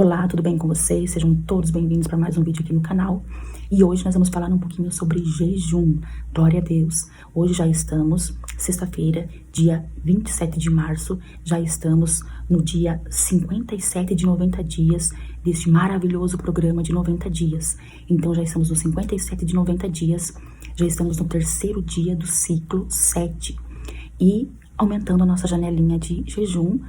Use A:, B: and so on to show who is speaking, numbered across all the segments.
A: Olá, tudo bem com vocês? Sejam todos bem-vindos para mais um vídeo aqui no canal. E hoje nós vamos falar um pouquinho sobre jejum. Glória a Deus! Hoje já estamos, sexta-feira, dia 27 de março, já estamos no dia 57 de 90 dias deste maravilhoso programa de 90 dias. Então já estamos nos 57 de 90 dias, já estamos no terceiro dia do ciclo 7 e aumentando a nossa janelinha de jejum,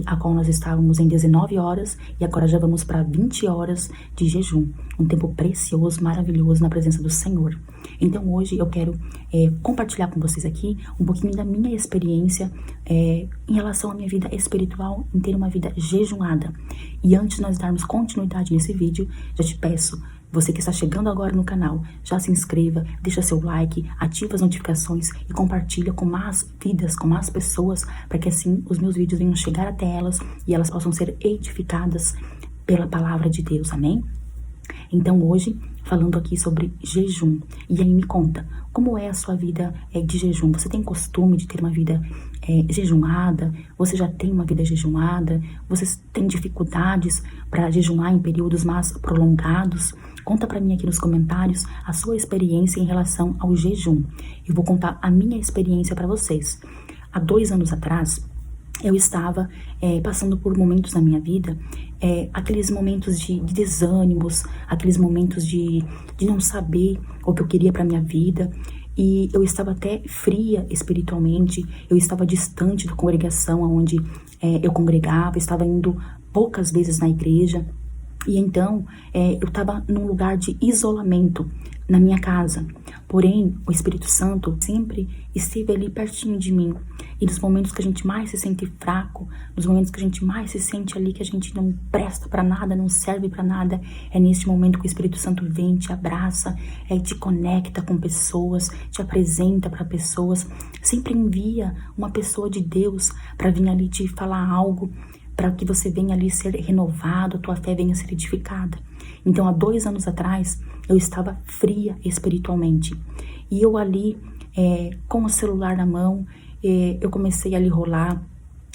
A: a qual nós estávamos em 19 horas e agora já vamos para 20 horas de jejum. Um tempo precioso, maravilhoso na presença do Senhor. Então hoje eu quero compartilhar com vocês aqui um pouquinho da minha experiência em relação à minha vida espiritual, em ter uma vida jejumada. E antes de nós darmos continuidade nesse vídeo, já te peço, você que está chegando agora no canal, já se inscreva, deixa seu like, ativa as notificações e compartilha com mais vidas, com mais pessoas, para que assim os meus vídeos venham chegar até elas e elas possam ser edificadas pela palavra de Deus, amém? Então hoje, falando aqui sobre jejum, e aí me conta, como é a sua vida de jejum? Você tem costume de ter uma vida jejumada? Você já tem uma vida jejumada? Você tem dificuldades para jejumar em períodos mais prolongados? Conta para mim aqui nos comentários a sua experiência em relação ao jejum. Eu vou contar a minha experiência para vocês. Há 2 anos atrás, eu estava passando por momentos na minha vida, aqueles momentos de desânimos, aqueles momentos de não saber o que eu queria para minha vida, e eu estava até fria espiritualmente, eu estava distante da congregação onde eu congregava, estava indo poucas vezes na igreja, e então eu estava num lugar de isolamento na minha casa. Porém, o Espírito Santo sempre esteve ali pertinho de mim. E nos momentos que a gente mais se sente fraco, nos momentos que a gente mais se sente ali que a gente não presta para nada, não serve para nada, é nesse momento que o Espírito Santo vem, te abraça, te conecta com pessoas, te apresenta para pessoas, sempre envia uma pessoa de Deus para vir ali te falar algo, para que você venha ali ser renovado, a tua fé venha ser edificada. Então, há 2 anos atrás, eu estava fria espiritualmente. E eu ali, com o celular na mão, eu comecei a ali rolar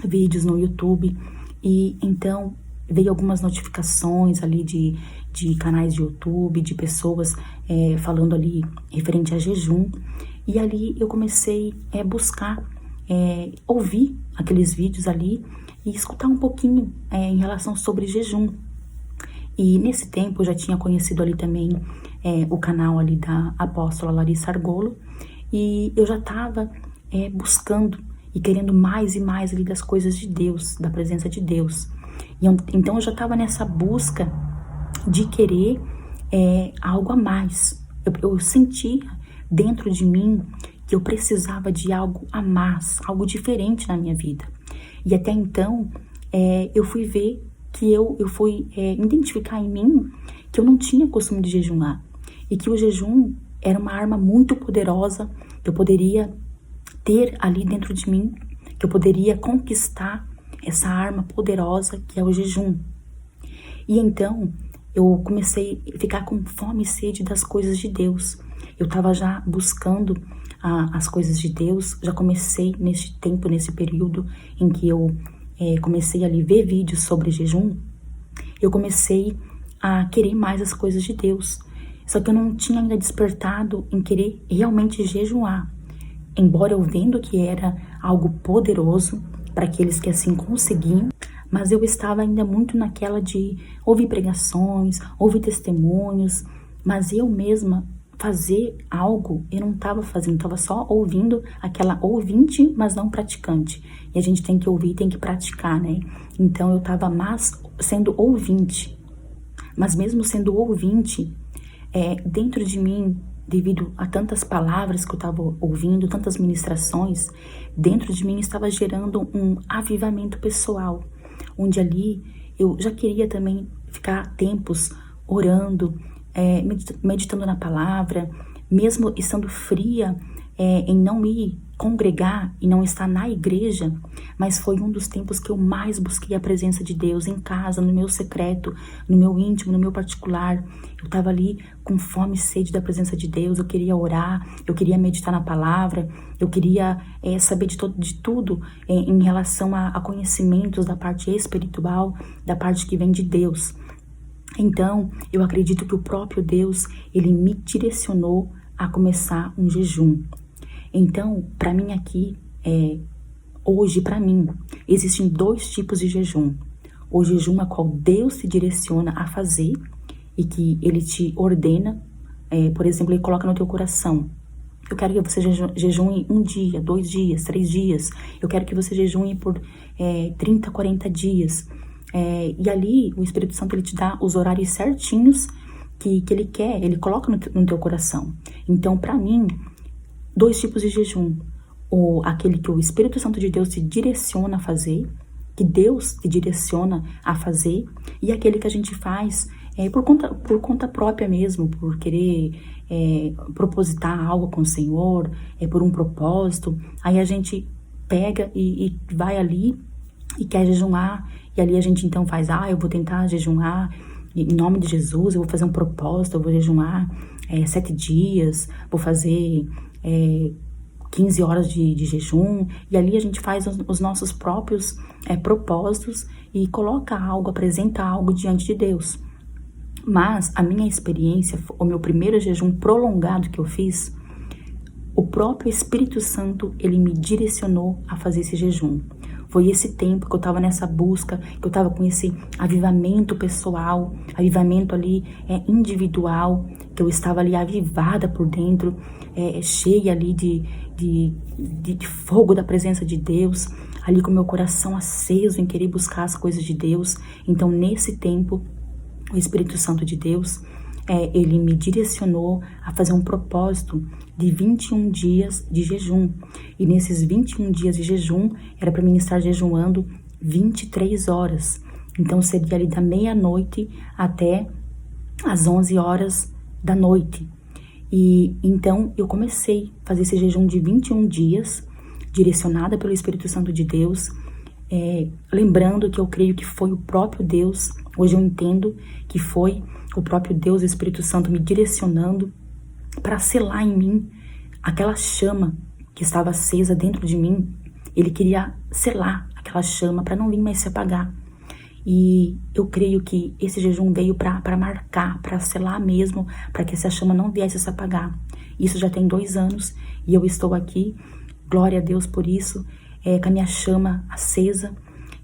A: vídeos no YouTube. E então, veio algumas notificações ali de canais de YouTube, de pessoas falando ali referente a jejum. E ali eu comecei a buscar, ouvir aqueles vídeos ali, e escutar um pouquinho em relação sobre jejum. E nesse tempo eu já tinha conhecido ali também o canal ali da apóstola Larissa Argolo, e eu já estava buscando e querendo mais e mais ali das coisas de Deus, da presença de Deus. Então eu já estava nessa busca de querer algo a mais. Eu sentia dentro de mim que eu precisava de algo a mais, algo diferente na minha vida. E até então, eu fui ver que eu fui identificar em mim que eu não tinha costume de jejuar. E que o jejum era uma arma muito poderosa que eu poderia ter ali dentro de mim, que eu poderia conquistar essa arma poderosa que é o jejum. E então, eu comecei a ficar com fome e sede das coisas de Deus. Eu estava já buscando as coisas de Deus, já comecei nesse tempo, nesse período em que eu comecei a ali ver vídeos sobre jejum, eu comecei a querer mais as coisas de Deus. Só que eu não tinha ainda despertado em querer realmente jejuar. Embora eu vendo que era algo poderoso para aqueles que assim conseguiam, mas eu estava ainda muito naquela de ouvir pregações, ouvir testemunhos, mas eu mesma fazer algo, eu não estava fazendo, estava só ouvindo, aquela ouvinte, mas não praticante. E a gente tem que ouvir, tem que praticar, né? Então eu estava mais sendo ouvinte, mas mesmo sendo ouvinte, dentro de mim, devido a tantas palavras que eu estava ouvindo, tantas ministrações, dentro de mim estava gerando um avivamento pessoal, onde ali eu já queria também ficar tempos orando, meditando na palavra, mesmo estando fria, em não ir congregar e não estar na igreja, mas foi um dos tempos que eu mais busquei a presença de Deus em casa, no meu secreto, no meu íntimo, no meu particular. Eu estava ali com fome e sede da presença de Deus, eu queria orar, eu queria meditar na palavra, eu queria saber de tudo em relação a conhecimentos da parte espiritual, da parte que vem de Deus. Então, eu acredito que o próprio Deus, ele me direcionou a começar um jejum. Então, para mim aqui, hoje, para mim, existem 2 tipos de jejum. O jejum a qual Deus te direciona a fazer e que Ele te ordena, por exemplo, Ele coloca no teu coração. Eu quero que você jejune 1 dia, 2 dias, 3 dias. Eu quero que você jejune por 30, 40 dias. E ali, o Espírito Santo, Ele te dá os horários certinhos que Ele quer, Ele coloca no teu coração. Então, para mim, 2 tipos de jejum. Aquele que o Espírito Santo de Deus te direciona a fazer, que Deus te direciona a fazer, e aquele que a gente faz por conta própria mesmo, por querer propositar algo com o Senhor, por um propósito. Aí a gente pega e vai ali e quer jejuar, e ali a gente então faz, eu vou tentar jejuar em nome de Jesus, eu vou fazer um propósito, eu vou jejuar 7 dias, vou fazer 15 horas de jejum, e ali a gente faz os nossos próprios propósitos e coloca algo, apresenta algo diante de Deus. Mas a minha experiência, o meu primeiro jejum prolongado que eu fiz, o próprio Espírito Santo, ele me direcionou a fazer esse jejum. Foi esse tempo que eu estava nessa busca, que eu estava com esse avivamento pessoal, avivamento ali individual, que eu estava ali avivada por dentro, cheia ali de fogo da presença de Deus, ali com meu coração aceso em querer buscar as coisas de Deus. Então, nesse tempo, o Espírito Santo de Deus, ele me direcionou a fazer um propósito de 21 dias de jejum. E nesses 21 dias de jejum, era para mim estar jejuando 23 horas. Então, seria ali da meia-noite até as 11 horas da noite. E então, eu comecei a fazer esse jejum de 21 dias, direcionada pelo Espírito Santo de Deus, lembrando que eu creio que foi o próprio Deus, hoje eu entendo que foi o próprio Deus, o Espírito Santo, me direcionando para selar em mim aquela chama que estava acesa dentro de mim. Ele queria selar aquela chama para não vir mais se apagar. E eu creio que esse jejum veio para marcar, para selar mesmo, para que essa chama não viesse a se apagar. Isso já tem 2 anos e eu estou aqui, glória a Deus por isso, com a minha chama acesa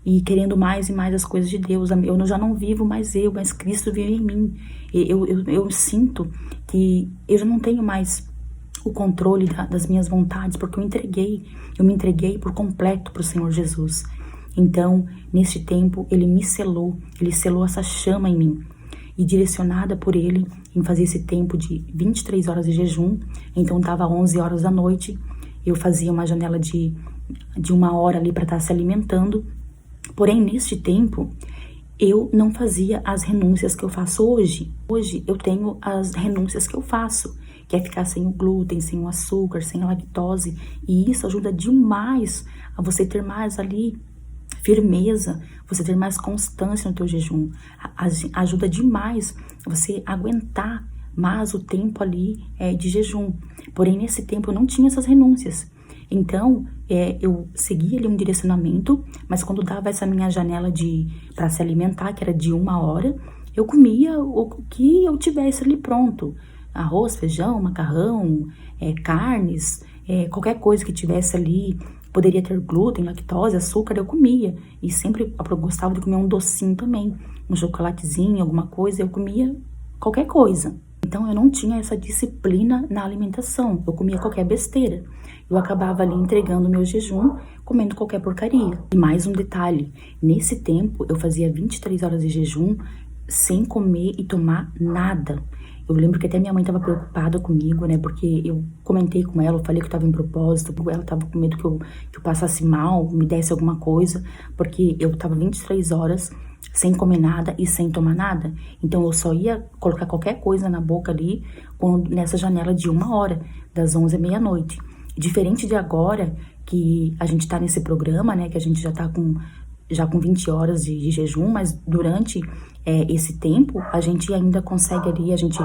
A: e querendo mais e mais as coisas de Deus. Eu já não vivo mais mas Cristo vive em mim. Eu sinto que eu já não tenho mais o controle das minhas vontades, porque eu me entreguei por completo para o Senhor Jesus. Então, neste tempo, ele selou essa chama em mim. E direcionada por ele em fazer esse tempo de 23 horas de jejum, então estava 11 horas da noite, eu fazia uma janela de 1 hora ali para estar se alimentando. Porém, neste tempo, eu não fazia as renúncias que eu faço hoje. Hoje, eu tenho as renúncias que eu faço, que é ficar sem o glúten, sem o açúcar, sem a lactose. E isso ajuda demais a você ter mais ali firmeza, você ter mais constância no teu jejum. Ajuda demais você aguentar mais o tempo ali de jejum. Porém, nesse tempo, eu não tinha essas renúncias. Então, eu seguia ali um direcionamento, mas quando dava essa minha janela para se alimentar, que era de 1 hora, eu comia o que eu tivesse ali pronto. Arroz, feijão, macarrão, carnes, qualquer coisa que tivesse ali, poderia ter glúten, lactose, açúcar, eu comia. E sempre eu gostava de comer um docinho também, um chocolatezinho, alguma coisa, eu comia qualquer coisa. Então, eu não tinha essa disciplina na alimentação, eu comia qualquer besteira. Eu acabava ali entregando o meu jejum, comendo qualquer porcaria. E mais um detalhe, nesse tempo eu fazia 23 horas de jejum sem comer e tomar nada. Eu lembro que até minha mãe estava preocupada comigo, né, porque eu comentei com ela, eu falei que eu estava em propósito, ela estava com medo que eu passasse mal, me desse alguma coisa, porque eu estava 23 horas sem comer nada e sem tomar nada. Então, eu só ia colocar qualquer coisa na boca ali nessa janela de 1 hora, das 11 à meia-noite. Diferente de agora, que a gente tá nesse programa, né, que a gente já tá com 20 horas de jejum, mas durante esse tempo, a gente ainda consegue ali, a gente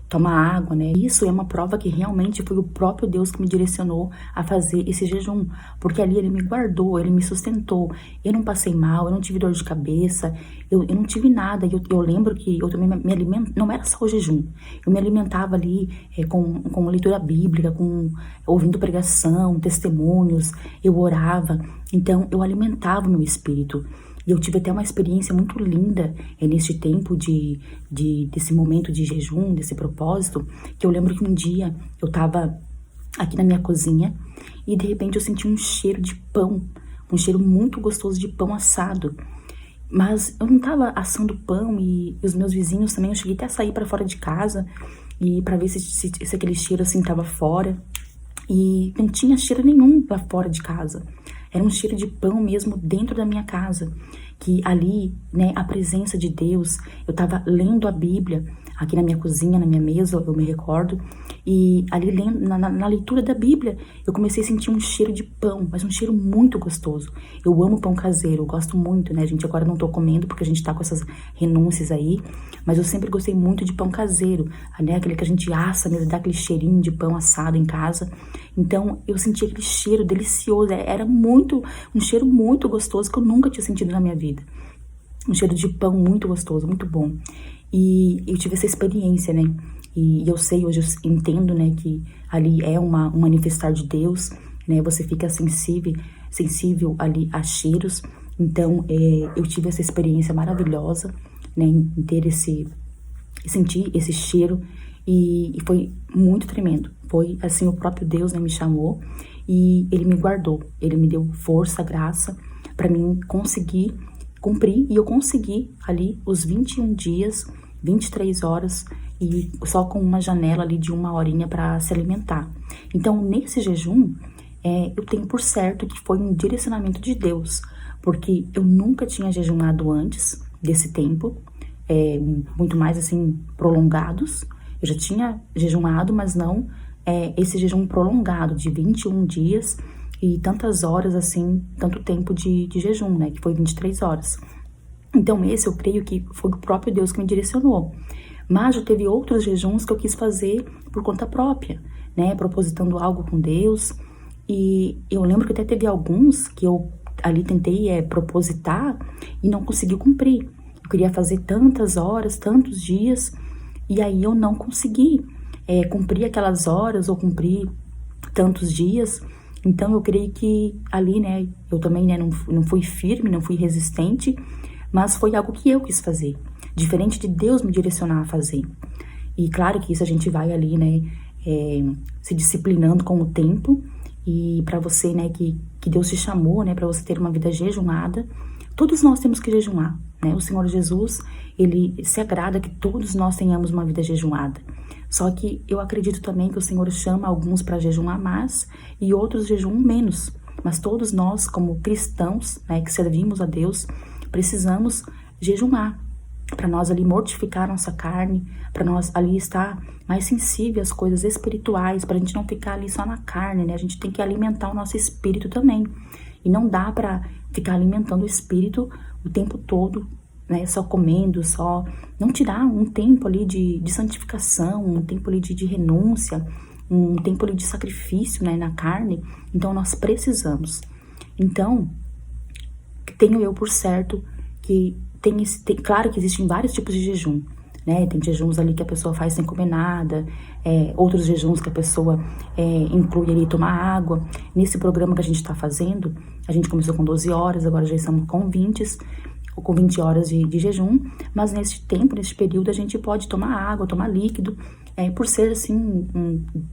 A: toma água, né? Isso é uma prova que realmente foi o próprio Deus que me direcionou a fazer esse jejum, porque ali ele me guardou, ele me sustentou, eu não passei mal, eu não tive dor de cabeça, eu não tive nada, eu lembro que eu também me alimento, não era só o jejum, eu me alimentava ali com leitura bíblica, ouvindo pregação, testemunhos, eu orava, então eu alimentava o meu espírito. E eu tive até uma experiência muito linda neste tempo desse momento de jejum, desse propósito, que eu lembro que um dia eu tava aqui na minha cozinha e de repente eu senti um cheiro de pão, um cheiro muito gostoso de pão assado. Mas eu não tava assando pão e os meus vizinhos também, eu cheguei até a sair para fora de casa e para ver se aquele cheiro assim tava fora. E não tinha cheiro nenhum lá fora de casa. Era um cheiro de pão mesmo dentro da minha casa. Que ali, né, a presença de Deus, eu tava lendo a Bíblia aqui na minha cozinha, na minha mesa, eu me recordo. E ali, lendo, na leitura da Bíblia, eu comecei a sentir um cheiro de pão, mas um cheiro muito gostoso. Eu amo pão caseiro, eu gosto muito, né, gente? Agora eu não tô comendo porque a gente tá com essas renúncias aí, mas eu sempre gostei muito de pão caseiro, né? Aquele que a gente assa mesmo, dá aquele cheirinho de pão assado em casa. Então, eu senti aquele cheiro delicioso, era um cheiro muito gostoso que eu nunca tinha sentido na minha vida. Um cheiro de pão muito gostoso, muito bom. E eu tive essa experiência, né? E eu sei, hoje eu entendo, né, que ali é um manifestar de Deus, né? Você fica sensível ali a cheiros. Então, eu tive essa experiência maravilhosa, né, em ter sentir esse cheiro. E foi muito tremendo. Foi assim, o próprio Deus, né, me chamou e ele me guardou. Ele me deu força, graça para mim conseguir cumprir. E eu consegui ali os 21 dias, 23 horas e só com uma janela ali de 1 horinha para se alimentar. Então, nesse jejum, eu tenho por certo que foi um direcionamento de Deus, porque eu nunca tinha jejuado antes desse tempo, muito mais assim, prolongados. Eu já tinha jejuado, mas não esse jejum prolongado de 21 dias e tantas horas assim, tanto tempo de jejum, né, que foi 23 horas. Então esse eu creio que foi o próprio Deus que me direcionou. Mas já teve outros jejuns que eu quis fazer por conta própria, né, propositando algo com Deus. E eu lembro que até teve alguns que eu ali tentei propositar e não consegui cumprir. Eu queria fazer tantas horas, tantos dias, e aí eu não consegui cumprir aquelas horas ou cumprir tantos dias. Então eu creio que ali, né, eu também, né, não fui firme, não fui resistente, mas foi algo que eu quis fazer, diferente de Deus me direcionar a fazer. E claro que isso a gente vai ali, né, se disciplinando com o tempo. E para você, né, que Deus te chamou, né, para você ter uma vida jejumada, todos nós temos que jejuar, né? O Senhor Jesus, ele se agrada que todos nós tenhamos uma vida jejuada. Só que eu acredito também que o Senhor chama alguns para jejuar mais e outros jejuam menos. Mas todos nós, como cristãos, né, que servimos a Deus, precisamos jejuar, para nós ali mortificar nossa carne, para nós ali estar mais sensível às coisas espirituais, para a gente não ficar ali só na carne, né? A gente tem que alimentar o nosso espírito também. E não dá para ficar alimentando o espírito o tempo todo, né? Só comendo, só... Não tirar um tempo ali de santificação, um tempo ali de renúncia, um tempo ali de sacrifício, né, na carne. Então, nós precisamos. Então, tenho eu por certo que claro que existem vários tipos de jejum, né? Tem jejuns ali que a pessoa faz sem comer nada, outros jejuns que a pessoa inclui ali tomar água. Nesse programa que a gente está fazendo, a gente começou com 12 horas, agora já estamos com 20 horas de jejum, mas nesse tempo, nesse período, a gente pode tomar água, tomar líquido, por ser assim,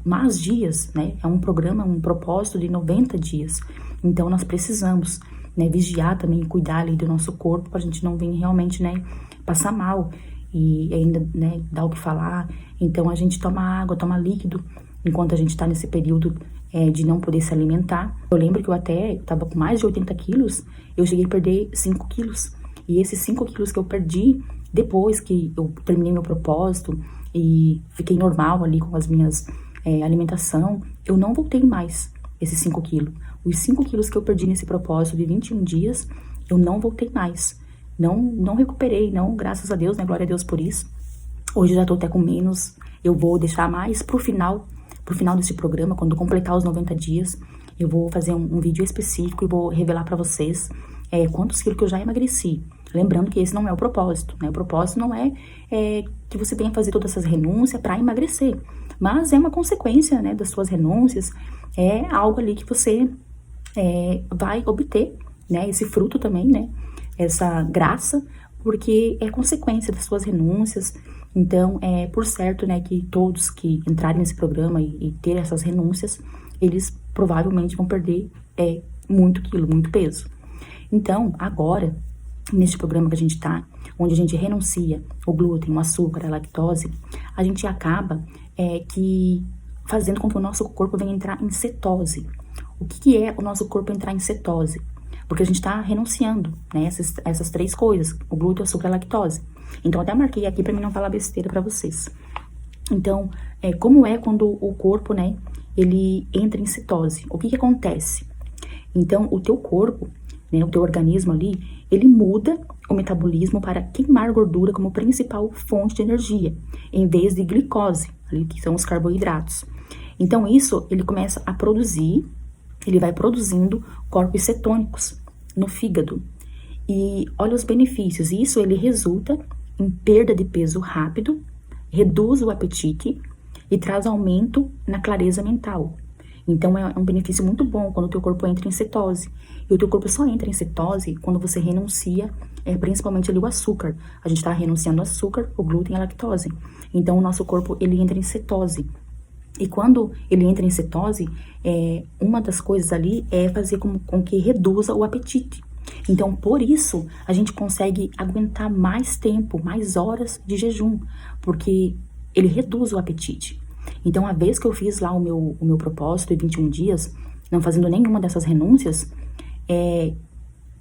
A: mais dias, né? É um programa, um propósito de 90 dias. Então, nós precisamos, né, vigiar também, cuidar ali do nosso corpo, pra gente não vir realmente, né, passar mal e ainda, né, dar o que falar. Então a gente toma água, toma líquido, enquanto a gente tá nesse período de não poder se alimentar. Eu lembro que eu tava com mais de 80 quilos, eu cheguei a perder 5 quilos. E esses 5 quilos que eu perdi, depois que eu terminei meu propósito e fiquei normal ali com as minhas alimentação, eu não voltei mais. esses 5 quilos. Os 5 quilos que eu perdi nesse propósito de 21 dias, eu não voltei mais. Não recuperei, não, graças a Deus, né? Glória a Deus por isso. Hoje eu já tô até com menos. Eu vou deixar mais pro final desse programa, quando completar os 90 dias. Eu vou fazer um vídeo específico e vou revelar pra vocês quantos quilos que eu já emagreci. Lembrando que esse não é o propósito, né? O propósito não é que você tenha que fazer todas essas renúncias para emagrecer. Mas é uma consequência, né, das suas renúncias. É algo ali que você vai obter, né? Esse fruto também, né? Essa graça, porque é consequência das suas renúncias. Então, por certo, né, que todos que entrarem nesse programa e ter essas renúncias, eles provavelmente vão perder muito quilo, muito peso. Então, agora, neste programa que a gente tá, onde a gente renuncia o glúten, o açúcar, a lactose, a gente acaba que fazendo com que o nosso corpo venha entrar em cetose. O que é o nosso corpo entrar em cetose? Porque a gente está renunciando, né, essas 3 coisas, o glúten, o açúcar e a lactose. Então, até marquei aqui para mim não falar besteira para vocês. Então, como é quando o corpo, né, ele entra em cetose? O que acontece? Então, o teu corpo, né, o teu organismo ali, ele muda o metabolismo para queimar gordura como principal fonte de energia, em vez de glicose, ali, que são os carboidratos. Então, isso, ele começa a produzir, ele vai produzindo corpos cetônicos no fígado. E olha os benefícios. Isso, ele resulta em perda de peso rápido, reduz o apetite e traz aumento na clareza mental. Então, é um benefício muito bom quando o teu corpo entra em cetose. E o teu corpo só entra em cetose quando você renuncia, principalmente ali o açúcar. A gente está renunciando ao açúcar, o glúten e a lactose. Então, o nosso corpo, ele entra em cetose. E quando ele entra em cetose, uma das coisas ali é fazer com que reduza o apetite. Então, por isso, a gente consegue aguentar mais tempo, mais horas de jejum, porque ele reduz o apetite. Então, a vez que eu fiz lá o meu propósito de 21 dias, não fazendo nenhuma dessas renúncias,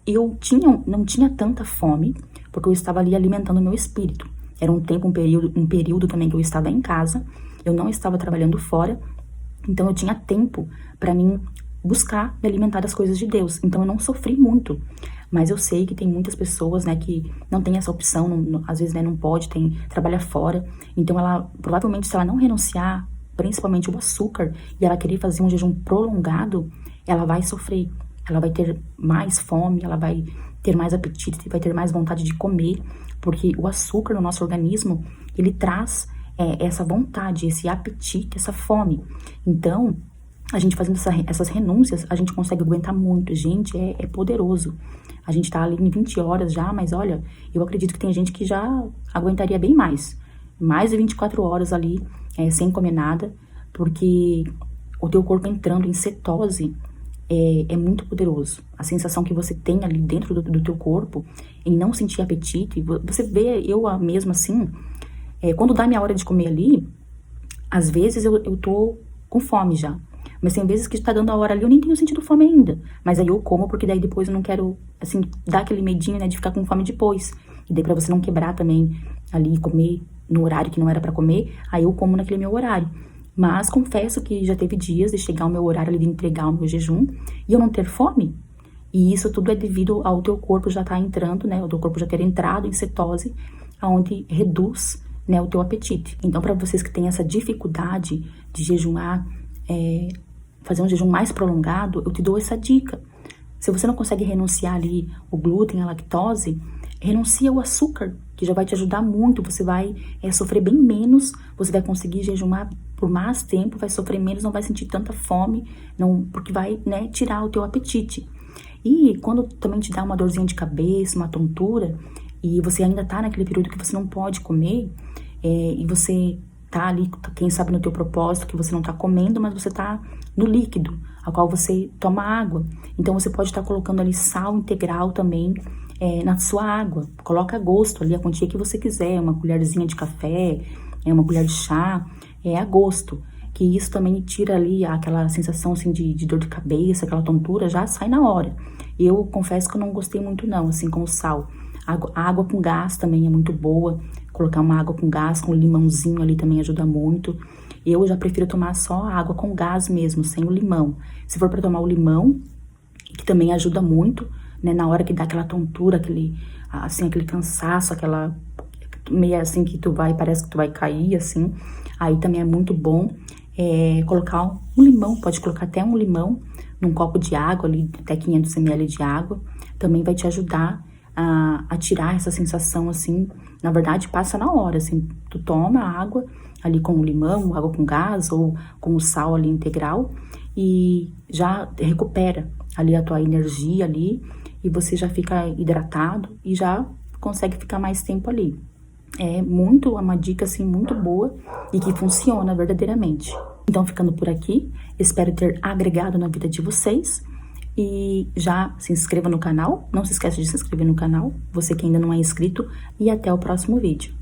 A: eu não tinha tanta fome, porque eu estava ali alimentando o meu espírito. Era um período também que eu estava em casa, eu não estava trabalhando fora, então eu tinha tempo para mim buscar me alimentar das coisas de Deus. Então eu não sofri muito, mas eu sei que tem muitas pessoas, né, que não tem essa opção, às vezes, né, não pode, trabalha fora. Então ela, provavelmente, se ela não renunciar, principalmente o açúcar, e ela querer fazer um jejum prolongado, ela vai sofrer. Ela vai ter mais fome, ela vai ter mais apetite, vai ter mais vontade de comer, porque o açúcar no nosso organismo, ele traz essa vontade, esse apetite, essa fome. Então, a gente fazendo essas renúncias, a gente consegue aguentar muito. Gente, é poderoso. A gente tá ali em 20 horas já, mas olha, eu acredito que tem gente que já aguentaria bem mais. Mais de 24 horas ali, sem comer nada, porque o teu corpo entrando em cetose é muito poderoso. A sensação que você tem ali dentro do teu corpo, em não sentir apetite, você vê, eu mesmo assim, quando dá minha hora de comer ali, às vezes eu tô com fome já. Mas tem vezes que tá dando a hora ali, eu nem tenho sentido fome ainda. Mas aí eu como, porque daí depois eu não quero, assim, dar aquele medinho, né, de ficar com fome depois. E daí pra você não quebrar também ali, comer no horário que não era pra comer, aí eu como naquele meu horário. Mas confesso que já teve dias de chegar o meu horário ali de entregar o meu jejum e eu não ter fome. E isso tudo é devido ao teu corpo já estar entrando, né, o teu corpo já ter entrado em cetose, onde reduz, né, o teu apetite. Então, para vocês que têm essa dificuldade de jejuar, fazer um jejum mais prolongado, eu te dou essa dica. Se você não consegue renunciar ali o glúten, a lactose, renuncia o açúcar, que já vai te ajudar muito. Você vai sofrer bem menos, você vai conseguir jejuar por mais tempo, vai sofrer menos, não vai sentir tanta fome, não, porque vai, né, tirar o teu apetite. E quando também te dá uma dorzinha de cabeça, uma tontura, e você ainda tá naquele período que você não pode comer, e você tá ali, quem sabe no teu propósito, que você não tá comendo, mas você tá no líquido, a qual você toma água. Então você pode estar colocando ali sal integral também na sua água. Coloca a gosto ali, a quantia que você quiser, uma colherzinha de café, uma colher de chá, a gosto. Que isso também tira ali aquela sensação assim de dor de cabeça, aquela tontura, já sai na hora. Eu confesso que eu não gostei muito não, assim, com o sal. A água com gás também é muito boa. Colocar uma água com gás, com limãozinho ali também ajuda muito. Eu já prefiro tomar só água com gás mesmo, sem o limão. Se for para tomar o limão, que também ajuda muito, né, na hora que dá aquela tontura, aquele cansaço, aquela meio assim que parece que tu vai cair, assim, aí também é muito bom colocar um limão, pode colocar até um limão num copo de água ali, até 500 ml de água, também vai te ajudar a tirar essa sensação, assim, na verdade passa na hora, assim, tu toma a água ali com o limão, água com gás ou com o sal ali integral e já recupera ali a tua energia ali e você já fica hidratado e já consegue ficar mais tempo ali. É uma dica assim muito boa e que funciona verdadeiramente. Então, ficando por aqui, espero ter agregado na vida de vocês e já se inscreva no canal, não se esqueça de se inscrever no canal, você que ainda não é inscrito, e até o próximo vídeo.